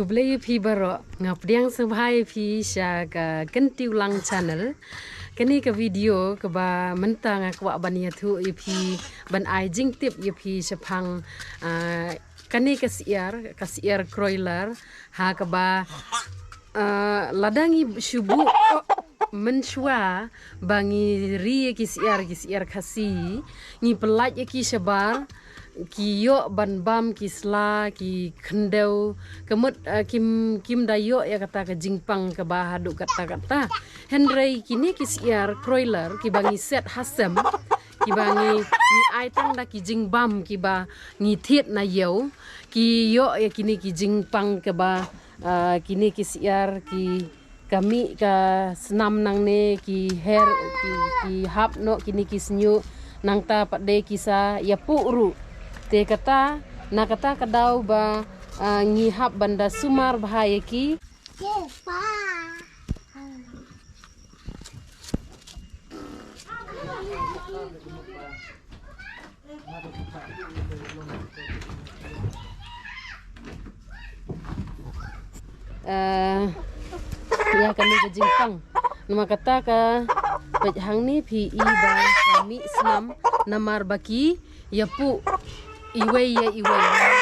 Kublai pi baro ngapdiang sebhai pi sya ka kentiu lang channel kini ka video ka ba mentang akwa bania thu pi ban ai jing tip pi sepang kani kasiar kroiler ha ka ba ladangi subu menshwa bangi ri kisiar kasi ngi pelaj ki sebar ki yo ban bam ki sla ki kendau kemut kim dayo ya kata ke jingpang ke bahadu kata Henry kini kisiar kroiler ki bangi set hasem ki bangi ni aitang da ki jingbam ki ba ngi thiet na yo ki yo ya kini ki jingpang ke ba kini kisiar ki kami ka senam nang ne ki hair ki hap no kini ki snyu nang ta pade kisa ya pu ru te kata na kata kadau ba ngihap banda sumar bahaya ki ya kami ke jingpang nama kata ka pejhang ni pi ba kami senam namar baki ya pu iwe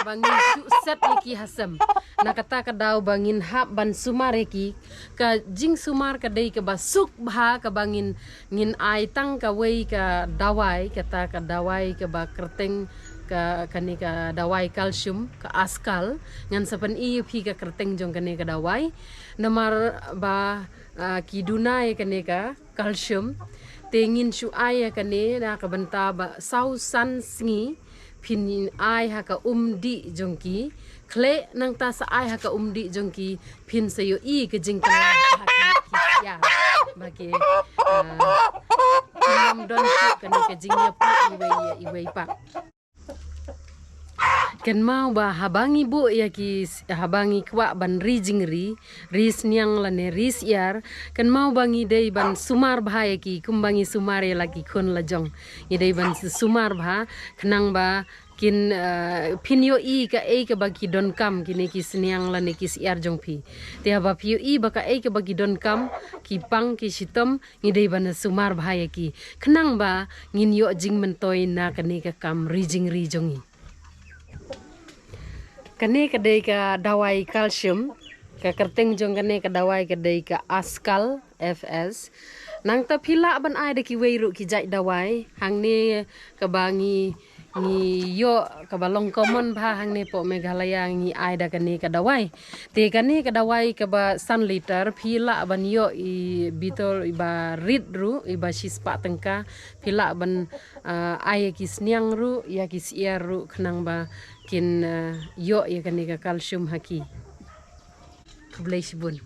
bangin su set ki hasam na kata ka daw bangin hap ban sumar ki ka jing sumar ka dei ka basuk bha ka bangin ngin ai tang ka wei ka dawai kata ka dawai ka ba kerteng ka kani ka dawai kalsium ka askal ngan sapan pi ka kerteng jong kani ka dawai namar ba ki dunai kani ka kalsium tengin su ai kani na ka banta ba sau san sngi pin ai ha ka di jongki kle nang ta sa ai ha ka di jongki pin sayo i ke jingkan ha ki ya bagi don kani ka jingya pu iwe pa ken mau ba habangi bu ya ki habangi kwa ban ri sniang lane ris yar ken mau bangi dei ban sumar bha ya ki kumbangi sumar ya lagi khon la jong ye dei ban sumar bha khnang ba kin pinyo i ka e ka bagi don kam kini ki sniang lane ki yar jong phi te ba phi i ba ka e ka bagi don kam ki pang ki sitom ngi dei ban sumar bha ya ki khnang ba ngin yo jing mentoi na kani ka kam ri jongi kane kadai ka dawai kalsium ka kerteng jong kane ka dawai kadai ka askal fs nang ta phila ban ai de ki weiru ki jai dawai hang ne ka bangi ngi yo ka balong common bha hang ne po meghalaya ngi ai da kane ka dawai te kane ka dawai ka ba san liter phila ban yo i bitol ba rit ru i ba sispa tengka phila ban ai ki sniang ru ya ki siar ru khnang ba kin yo ya kani ka kalsium haki kublai sibun